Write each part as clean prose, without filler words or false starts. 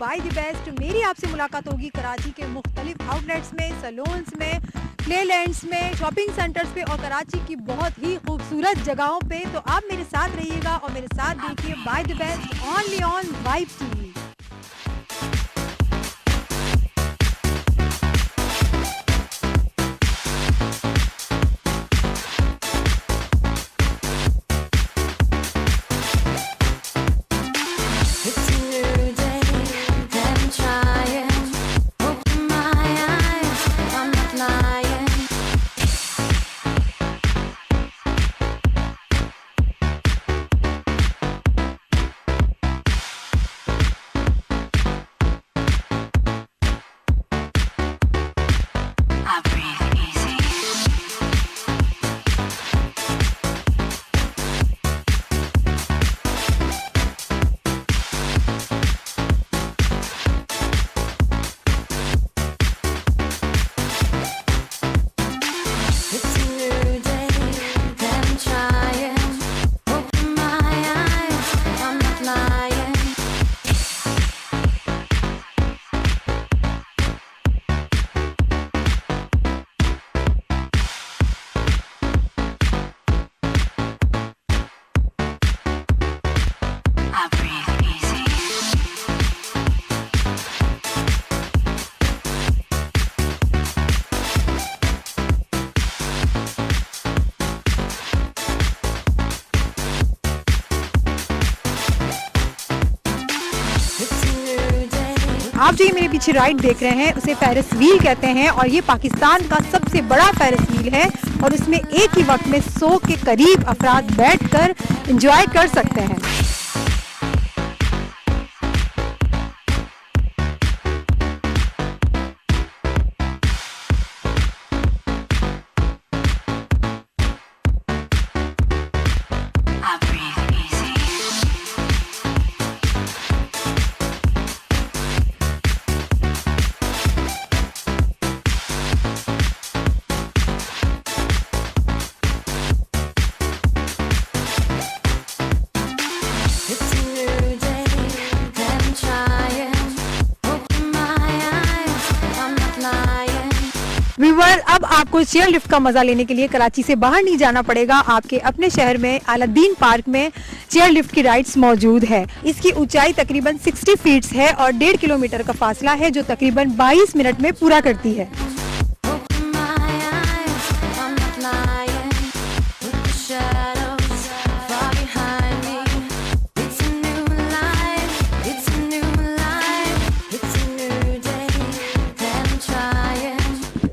By the best. मेरी आपसे मुलाकात होगी कराची के मुख्तलिफ आउटलेट्स में, सैलून्स में, प्लेलैंड्स में, शॉपिंग सेंटर्स पे और कराची की बहुत ही खूबसूरत जगहों पे। तो आप मेरे साथ रहिएगा और मेरे साथ देखिए by the best only on vibe TV. आप जो ये मेरे पीछे राइड देख रहे हैं उसे फेरिस व्हील कहते हैं और ये पाकिस्तान का सबसे बड़ा फेरिस व्हील है और इसमें एक ही वक्त में 100 के करीब अफराद बैठकर एंजॉय कर सकते हैं। व्यूअर, अब आपको चेयर लिफ्ट का मजा लेने के लिए कराची से बाहर नहीं जाना पड़ेगा। आपके अपने शहर में अलादीन पार्क में चेयर लिफ्ट की राइड्स मौजूद है। इसकी ऊंचाई तकरीबन 60 फीट है और 1.5 किलोमीटर का फासला है जो तकरीबन 22 मिनट में पूरा करती है।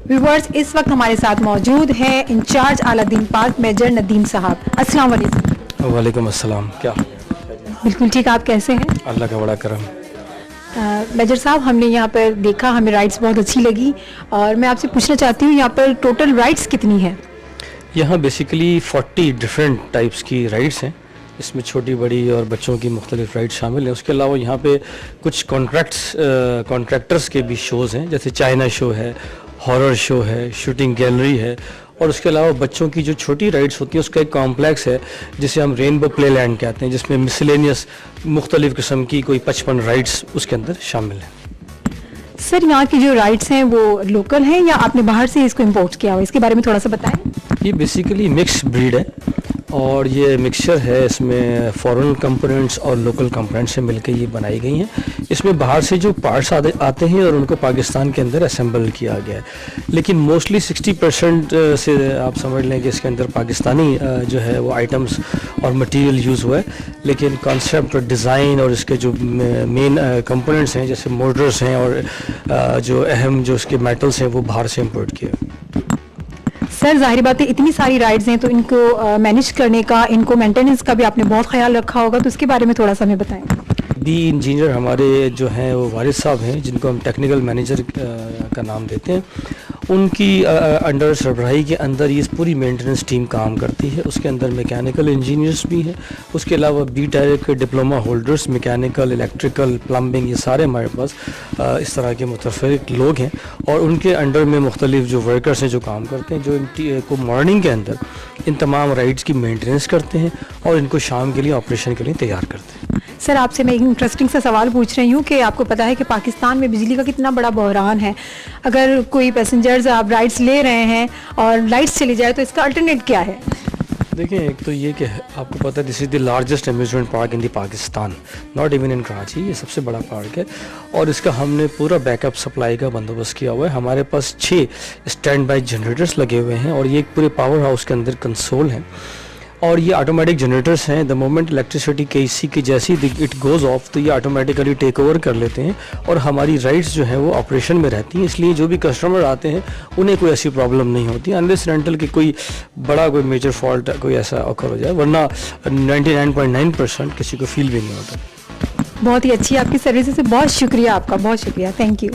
व्यूअर्स, इस वक्त हमारे साथ मौजूद है incharge Aladdin park major Nadeem sahab. अस्सलाम वालेकुम। वालेकुम अस्सलाम। क्या? बिल्कुल ठीक। आप कैसे हैं? अल्लाह का बड़ा करम। मेजर साहब, हमने यहाँ पर देखा, हमें राइड्स बहुत अच्छी लगी और मैं आपसे पूछना चाहती हूँ यहाँ पर टोटल राइड्स कितनी है? यहाँ बेसिकली 40 डिफरेंट टाइप्स की राइड्स हैं। इसमें छोटी बड़ी और बच्चों की मुख्तलिफ राइड शामिल हैं। उसके अलावा यहाँ पे कुछ कॉन्ट्रैक्टर्स के भी शोज़ हैं, जैसे चाइना शो है, हॉरर शो है, शूटिंग गैलरी है और उसके अलावा बच्चों की जो छोटी राइड्स होती हैं उसका एक कॉम्प्लेक्स है जिसे हम रेनबो प्ले लैंड कहते हैं, जिसमें मिसलेनियस मुख्तलिफ किस्म की कोई 55 राइड्स उसके अंदर शामिल हैं। सर, यहाँ की जो राइड्स हैं वो लोकल हैं या आपने बाहर से इसको इम्पोर्ट किया हुआ? इसके बारे में थोड़ा सा बताएं। ये बेसिकली मिक्स ब्रीड है और ये मिक्सचर है, इसमें फॉरेन कंपोनेंट्स और लोकल कंपोनेंट्स से मिलकर ये बनाई गई हैं। इसमें बाहर से जो पार्ट्स आते हैं और उनको पाकिस्तान के अंदर असेंबल किया गया है, लेकिन मोस्टली 60% से आप समझ लें कि इसके अंदर पाकिस्तानी जो है वो आइटम्स और मटेरियल यूज़ हुआ है, लेकिन कॉन्सेप्ट और डिज़ाइन और इसके जो मेन कंपोनेंट्स हैं जैसे मोटर्स हैं और जो अहम जो इसके मेटल्स हैं वो बाहर से इंपोर्ट किए। सर जाहिर बात है इतनी सारी राइड्स हैं तो इनको मैनेज करने का, इनको मेंटेनेंस का भी आपने बहुत ख्याल रखा होगा, तो उसके बारे में थोड़ा सा हमें बताएं। बी इंजीनियर हमारे जो हैं वो वारिद साहब हैं, जिनको हम टेक्निकल मैनेजर का नाम देते हैं। उनकी अंडर सरबराही के अंदर ये पूरी मेंटेनेंस टीम काम करती है। उसके अंदर मैकेनिकल इंजीनियर्स भी हैं, उसके अलावा B tech diploma holders, mechanical, electrical, plumbing, ये सारे हमारे पास इस तरह के मुतफ़र्रिक़ लोग हैं और उनके अंडर में मुख्तलिफ जो वर्कर्स हैं जो काम करते हैं, जो को मॉर्निंग के अंदर इन तमाम राइड्स की मेंटेनेंस करते हैं और इनको शाम के लिए ऑपरेशन के लिए तैयार करते हैं। सर आपसे मैं एक इंटरेस्टिंग सा सवाल पूछ रही हूँ कि आपको पता है कि पाकिस्तान में बिजली का कितना बड़ा बहरान है। अगर कोई पैसेंजर्स आप राइड्स ले रहे हैं और लाइट्स चली जाए तो इसका अल्टरनेट क्या है? देखिए, एक तो ये कि आपको पता है this is the largest amusement park in the Pakistan, not even in Karachi. ये सबसे बड़ा पार्क है और इसका हमने पूरा बैकअप सप्लाई का बंदोबस्त किया हुआ है। हमारे पास 6 स्टैंड बाई जनरेटर्स लगे हुए हैं और ये एक पूरे पावर हाउस के अंदर कंसोल है और ये ऑटोमेटिक जनरेटर्स हैं। द मोमेंट इलेक्ट्रिसिटी केसी की जैसी इट गोज़ ऑफ तो ये ऑटोमेटिकली टेक ओवर कर लेते हैं और हमारी राइड्स जो हैं वो ऑपरेशन में रहती हैं। इसलिए जो भी कस्टमर आते हैं उन्हें कोई ऐसी प्रॉब्लम नहीं होती अनलेस रेंटल की कोई बड़ा कोई मेजर फॉल्ट कोई ऐसा ऑकर हो जाए, वरना 99.9% किसी को फील भी नहीं होता। बहुत ही अच्छी आपकी सर्विस से, बहुत शुक्रिया आपका, बहुत शुक्रिया, थैंक यू।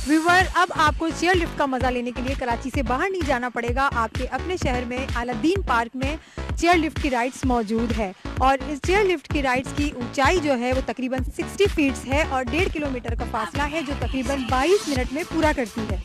व्यूअर, अब आपको चेयर लिफ्ट का मजा लेने के लिए कराची से बाहर नहीं जाना पड़ेगा। आपके अपने शहर में अलादीन पार्क में चेयर लिफ्ट की राइड्स मौजूद है और इस चेयर लिफ्ट की राइड्स की ऊंचाई जो है वो तकरीबन 60 फीट्स है और 1.5 किलोमीटर का फासला है, जो तकरीबन 22 मिनट में पूरा करती है।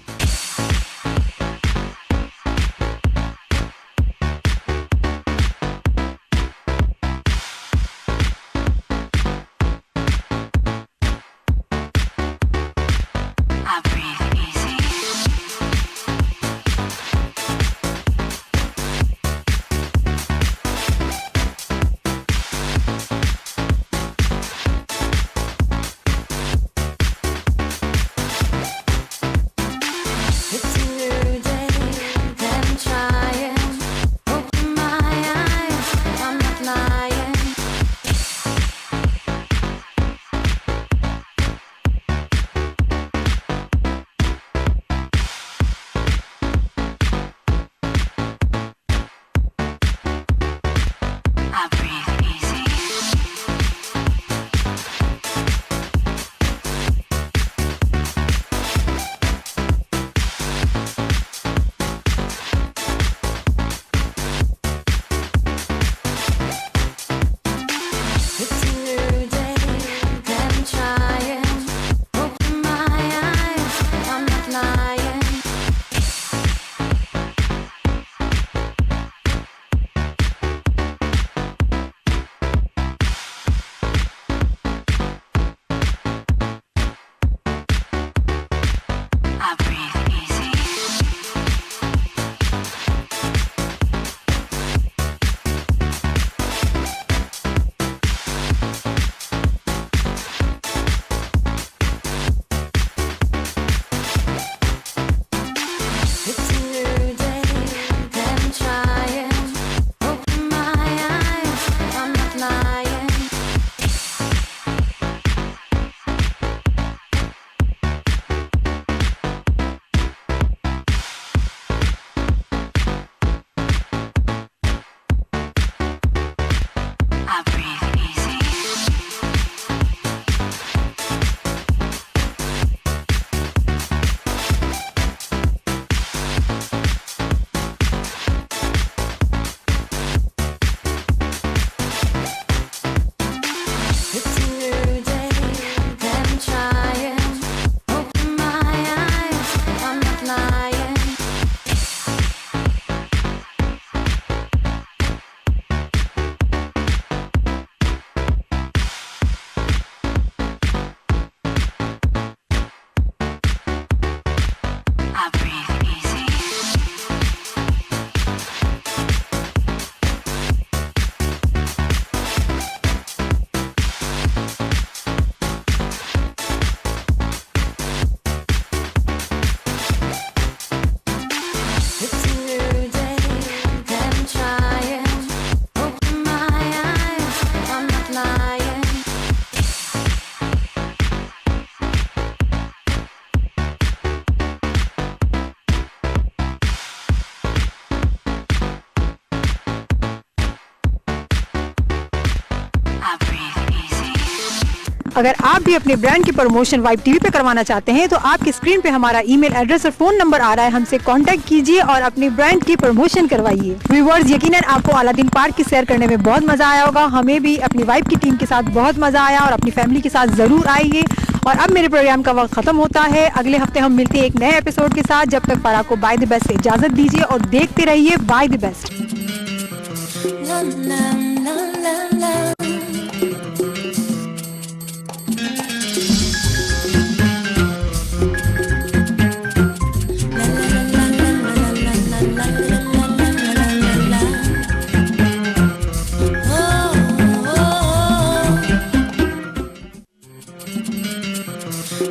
अगर आप भी अपने ब्रांड की प्रमोशन वाइब टीवी पे करवाना चाहते हैं तो आपकी स्क्रीन पे हमारा ईमेल एड्रेस और फोन नंबर आ रहा है, हमसे कांटेक्ट कीजिए और अपनी ब्रांड की प्रमोशन करवाइए। व्यूअर्स, यकीनन आपको अलादीन पार्क की सैर करने में बहुत मजा आया होगा। हमें भी अपनी वाइफ की टीम के साथ बहुत मजा आया और अपनी फैमिली के साथ जरूर आइए। और अब मेरे प्रोग्राम का वक्त खत्म होता है। अगले हफ्ते हम मिलते हैं एक नए एपिसोड के साथ। जब तक फराह को बाय द बेस्ट से इजाजत दीजिए और देखते रहिए by the best.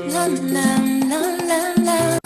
la la la la la